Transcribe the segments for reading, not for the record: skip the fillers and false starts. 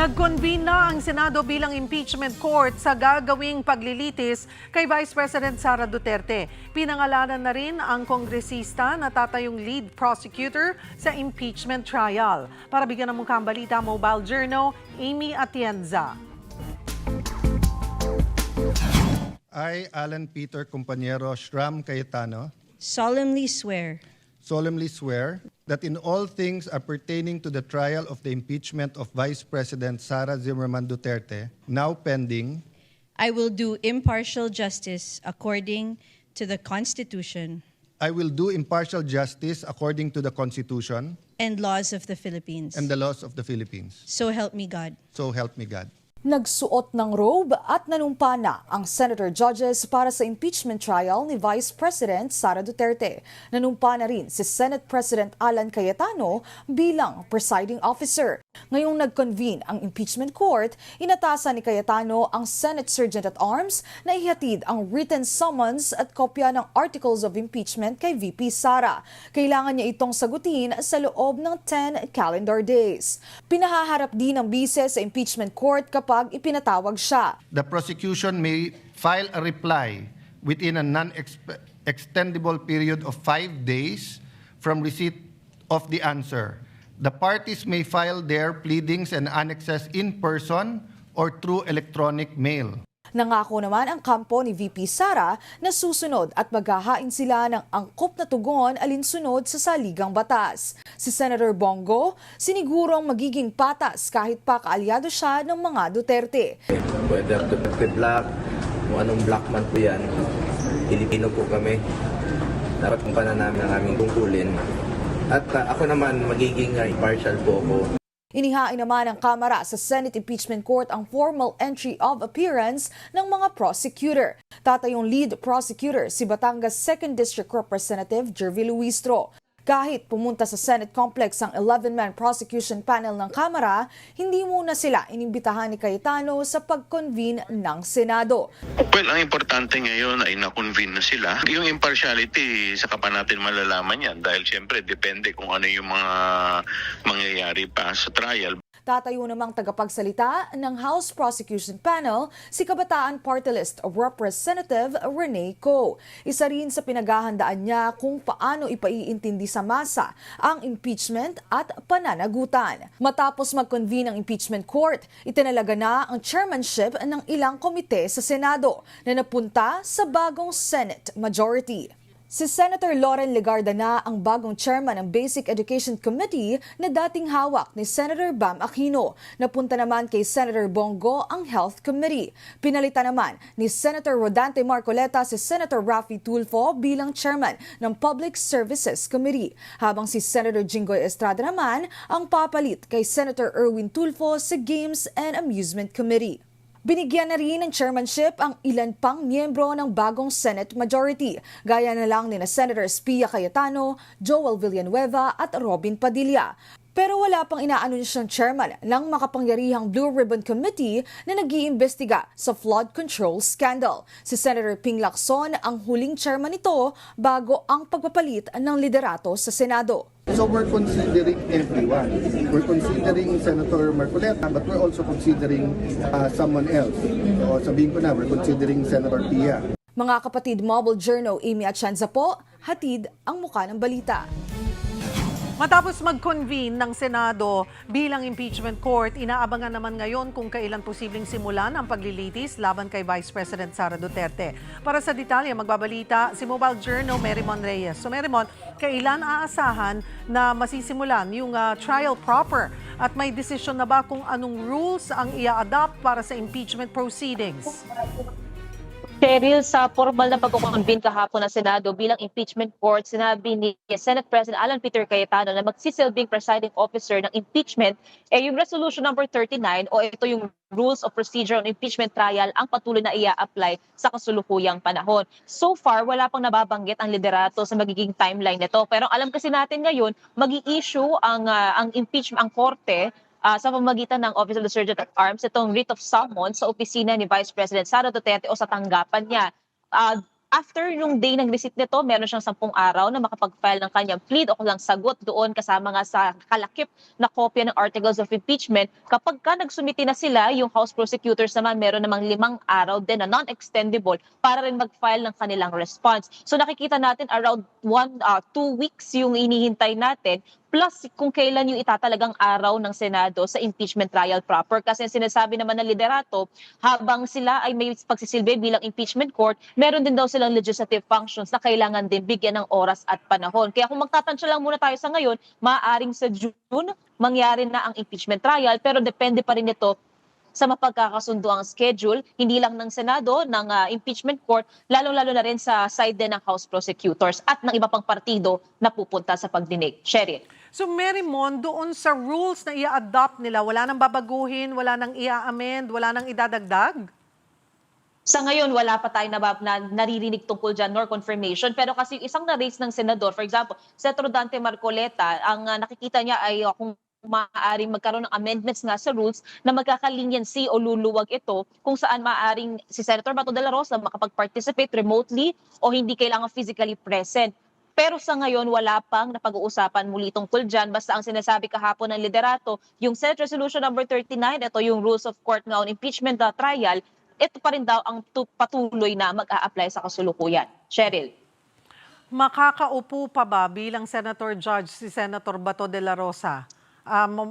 Nag-convene na ang Senado bilang impeachment court sa gagawing paglilitis kay Vice President Sara Duterte. Pinangalanan na rin ang kongresista na tatayong lead prosecutor sa impeachment trial. Para bigyan ng mukhang balita, Mobile Journal, Amy Atienza. I, Alan Peter Compañero Shram Cayetano, solemnly swear solemnly swear that in all things appertaining to the trial of the impeachment of Vice President Sara Zimmerman Duterte, now pending, I will do impartial justice according to the Constitution I will do impartial justice according to the Constitution and laws of the Philippines. and the laws of the Philippines. So help me God. So help me God. Nagsuot ng robe at nanumpa na ang senator judges para sa impeachment trial ni Vice President Sara Duterte. Nanumpa na rin si Senate President Alan Cayetano bilang presiding officer. Ngayong nag-convene ang impeachment court, inatasan ni Cayetano ang Senate Sergeant at Arms na ihatid ang written summons at kopya ng Articles of Impeachment kay VP Sara. Kailangan niya itong sagutin sa loob ng 10 calendar days. Pinahaharap din ng bise sa impeachment court kapag ipinatawag siya. The prosecution may file a reply within a non-extendable period of 5 days from receipt of the answer. The parties may file their pleadings and annexes in person or through electronic mail. Nangako naman ang kampo ni VP Sara na susunod at maghahain sila ng angkop na tugon alinsunod sa saligang batas. Si Senator Bongo, sinigurong magiging patas kahit pa kaalyado siya ng mga Duterte. Whether Duterte Black, kung anong black man po yan, Pilipino po kami. Dapat kung paano namin ang aming tungkulin. At ako naman, magiging impartial po ako. Inihain naman ng Kamara sa Senate Impeachment Court ang formal entry of appearance ng mga prosecutor. Tatayong lead prosecutor si Batangas 2nd District Representative Jervy Luistro. Kahit pumunta sa Senate complex ang 11-man prosecution panel ng Kamara, hindi muna sila inimbitahan ni Cayetano sa pag-convene ng Senado. Well, ang importante ngayon ay na-convene na sila. Yung impartiality, saka pa natin malalaman yan dahil siyempre depende kung ano yung mga mangyayari pa sa trial. Tatayo namang tagapagsalita ng House Prosecution Panel si Kabataan Party List Representative Rene Co. Isa rin sa pinaghahandaan niya kung paano ipaiintindi sa masa ang impeachment at pananagutan. Matapos mag-convene ang impeachment court, itinalaga na ang chairmanship ng ilang komite sa Senado na napunta sa bagong Senate majority. Si Senator Loren Legarda na ang bagong chairman ng Basic Education Committee na dating hawak ni Senator Bam Aquino. Napunta naman kay Senator Bongo ang Health Committee. Pinalitan naman ni Senator Rodante Marcoleta si Senator Raffy Tulfo bilang chairman ng Public Services Committee. Habang si Senator Jinggoy Estrada naman ang papalit kay Senator Erwin Tulfo sa Games and Amusement Committee. Binigyan na rin ng chairmanship ang ilan pang miyembro ng bagong Senate majority, gaya na lang ni Senator Pia Cayetano, Joel Villanueva at Robin Padilla. Pero wala pang inaanunsyo ng chairman ng makapangyarihang Blue Ribbon Committee na nag-iimbestiga sa flood control scandal. Si Senator Ping Lacson ang huling chairman nito bago ang pagpapalit ng liderato sa Senado. So we're considering everyone. We're considering Senator Marcoleta, but we're also considering someone else. So sabihin ko na, we're considering Senator Pia. Mga kapatid, Mobile Journal, Amy Atienza po, hatid ang muka ng balita. Matapos mag-convene ng Senado bilang impeachment court, inaabangan naman ngayon kung kailan posibleng simulan ang paglilitis laban kay Vice President Sara Duterte. Para sa detalye, magbabalita si Mobile Journal Merrimon Reyes. So Merrimon, kailan aasahan na masisimulan yung trial proper? At may desisyon na ba kung anong rules ang ia-adopt para sa impeachment proceedings? Cheryl, sa formal na pagkukonvene kahapon ng Senado bilang impeachment court, sinabi ni Senate President Alan Peter Cayetano na magsisilbing presiding officer ng impeachment yung Resolution number 39 o ito yung Rules of Procedure on Impeachment Trial ang patuloy na ia-apply sa kasulukuyang panahon. So far, wala pang nababanggit ang liderato sa magiging timeline nito. Pero alam kasi natin ngayon, mag-i-issue ang impeachment, ang korte sa pamamagitan ng Office of the Sergeant at Arms itong writ of summons sa opisina ni Vice President Sara Duterte o sa tanggapan niya. after yung day ng receipt nito, meron siyang 10 araw na makapag-file ng kanyang plead o kung sagot doon kasama nga sa kalakip na kopya ng articles of impeachment. Kapag ka nagsumiti na sila, yung House prosecutors naman meron namang 5 araw din na non-extendable para rin mag-file ng kanilang response. So nakikita natin around 2 weeks yung inihintay natin, plus kung kailan yung itatalagang araw ng Senado sa impeachment trial proper. Kasi sinasabi naman ng liderato, habang sila ay may pagsisilbi bilang impeachment court, meron din daw silang legislative functions na kailangan din bigyan ng oras at panahon. Kaya kung magtatansya lang muna tayo sa ngayon, maaaring sa June mangyari na ang impeachment trial, pero depende pa rin ito sa mapagkakasundo ang schedule, hindi lang ng Senado, ng impeachment court, lalong-lalo na rin sa side din ng House prosecutors at ng iba pang partido na pupunta sa pagdinig. Sheryl. So Mary Mon, doon sa rules na i-adopt nila, wala nang babaguhin, wala nang i-amend, wala nang idadagdag? Sa ngayon, wala pa tayo naririnig tungkol dyan nor confirmation. Pero kasi yung isang na-raise ng senador, for example, Senator Dante Marcoleta, ang nakikita niya ay kung maaaring magkaroon ng amendments nga sa rules na magkakalinyancy o luluwag ito kung saan maaaring si Senator Bato de la Rosa makapag-participate remotely o hindi kailangan physically present. Pero sa ngayon, wala pang napag-uusapan muli tungkol dyan. Basta ang sinasabi kahapon ng liderato, yung Senate Resolution number 39, ito yung Rules of Court na on impeachment trial, ito pa rin daw ang patuloy na mag-a-apply sa kasulukuyan. Sheryl. Makakaupo pa ba bilang Senator Judge si Senator Bato de la Rosa?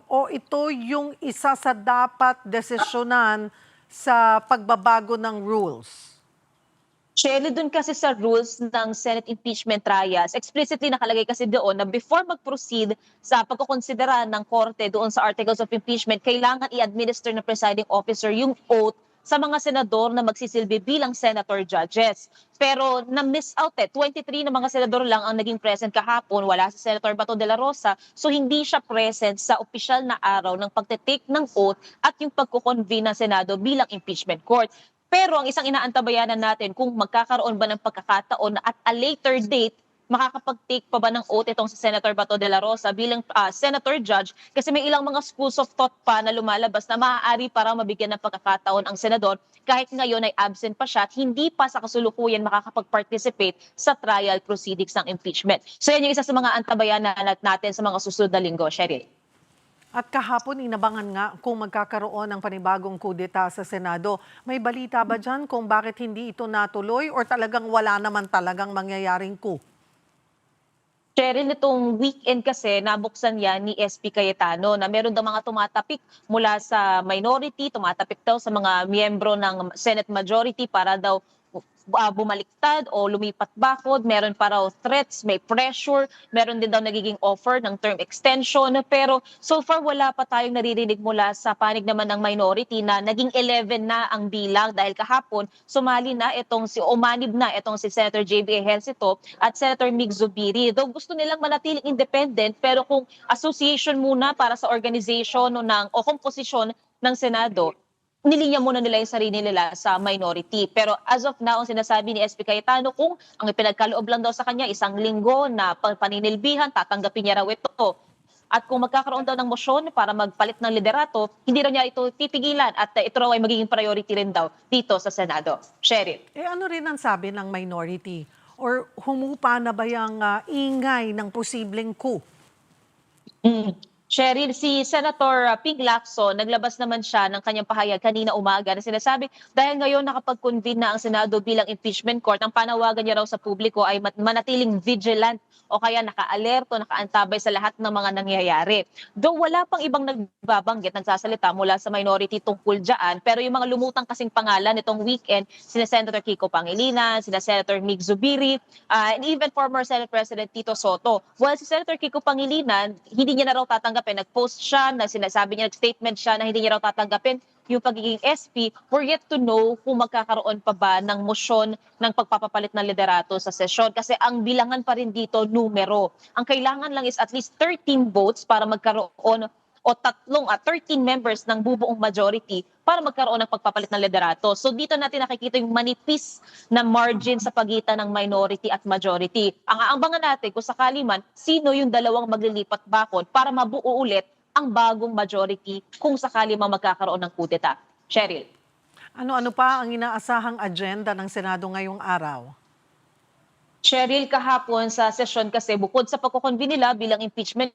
O ito yung isa sa dapat desisyonan sa pagbabago ng rules? Shelley, dun kasi sa rules ng Senate impeachment trials, explicitly nakalagay kasi doon na before mag-proceed sa pagkukonsidera ng korte doon sa articles of impeachment, kailangan i-administer ng presiding officer yung oath sa mga senador na magsisilbi bilang senator judges. Pero na-miss out 23 na mga senador lang ang naging present kahapon, wala si Senator Bato de la Rosa, so hindi siya present sa opisyal na araw ng pagtitake ng oath at yung pagkukonvene ng Senado bilang impeachment court. Pero ang isang inaantabayanan natin kung magkakaroon ba ng pagkakataon na at a later date, makakapag-take pa ba ng oath itong si Senator Bato de la Rosa bilang senator judge kasi may ilang mga schools of thought pa na lumalabas na maaari para mabigyan ng pagkakataon ang senador kahit ngayon ay absent pa siya at hindi pa sa kasulukuyan makakapag-participate sa trial proceedings ng impeachment. So yan yung isa sa mga antabayanan natin sa mga susunod na linggo. Sheryl. At kahapon, inabangan nga kung magkakaroon ng panibagong kudeta sa Senado. May balita ba dyan kung bakit hindi ito natuloy or talagang wala naman talagang mangyayaring coup? Sheryl, nitong weekend kasi nabuksan yan ni SP Cayetano na meron daw mga tumatapik mula sa minority, tumatapik daw sa mga miyembro ng Senate majority para daw bumaliktad o lumipat bakod. Meron pa raw threats, may pressure, meron din daw nagiging offer ng term extension. Pero so far wala pa tayong naririnig mula sa panig naman ng minority na naging 11 na ang bilang dahil kahapon sumali na umanib na itong si Senator JB Ejercito at Senator Mig Zubiri. Though gusto nilang manatiling independent pero kung association muna para sa organization o komposisyon ng Senado, nilinya muna nila yung sarili nila sa minority. Pero as of now, ang sinasabi ni SP Cayetano, kung ang ipinagkaloob lang daw sa kanya 1 linggo na paninilbihan, tatanggapin niya raw ito. At kung magkakaroon daw ng motion para magpalit ng liderato, hindi raw niya ito pipigilan at ito raw ay magiging priority rin daw dito sa Senado. Sheryl. Ano rin ang sabi ng minority? Or humupa na ba yung ingay ng posibleng coup? Sheryl, si Senator Ping Lacson, naglabas naman siya ng kanyang pahayag kanina umaga na sinasabi dahil ngayon nakapag-convene na ang Senado bilang impeachment court, ang panawagan niya raw sa publiko ay manatiling vigilant o kaya naka-alerto, nakaantabay sa lahat ng mga nangyayari. Though wala pang ibang nagbabanggit, nagsasalita mula sa minority tungkol dyan, pero yung mga lumutang kasing pangalan nitong weekend, sina Senator Kiko Pangilinan, sina Senator Mig Zubiri, and even former Senate President Tito Soto. While si Senator Kiko Pangilinan, hindi niya na raw tatanggapin. Nag-post siya, na sinasabi niya, nag-statement siya na hindi niya raw tatanggapin yung pagiging SP. We're yet to know kung magkakaroon pa ba ng motion ng pagpapapalit ng liderato sa sesyon. Kasi ang bilangan pa rin dito, numero. Ang kailangan lang is at least 13 votes para magkaroon o 13 members ng bubuong majority para magkaroon ng pagpapalit ng liderato. So dito natin nakikita yung manipis na margin sa pagitan ng minority at majority. Ang aabangan natin kung sakali man, sino yung dalawang maglilipat bakod para mabuo ulit ang bagong majority kung sakali man magkakaroon ng kudeta. Sheryl. Ano-ano pa ang inaasahang agenda ng Senado ngayong araw? Cheryl, kahapon sa session kasi bukod sa pagkukonvene nila bilang impeachment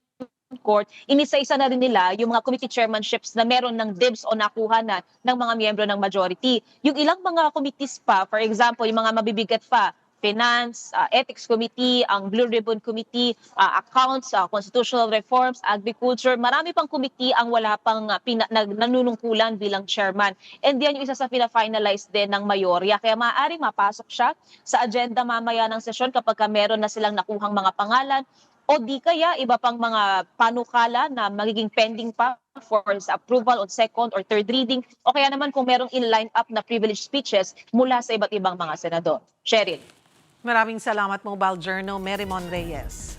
court, inisa-isa na rin nila yung mga committee chairmanships na meron ng dibs o nakuha na ng mga miyembro ng majority. Yung ilang mga committees pa, for example, yung mga mabibigat pa, Finance, Ethics Committee, ang Blue Ribbon Committee, Accounts, Constitutional Reforms, Agriculture, marami pang committee ang wala pang nanunungkulan bilang chairman. And yan yung isa sa pina-finalize din ng mayorya. Kaya maaaring mapasok siya sa agenda mamaya ng sesyon kapag meron na silang nakuhang mga pangalan o di kaya iba pang mga panukala na magiging pending pa for approval on second or third reading o kaya naman kung merong in-line up na privileged speeches mula sa iba't ibang mga senador. Cheryl. Maraming salamat, Mobile Journal, Merymon Reyes.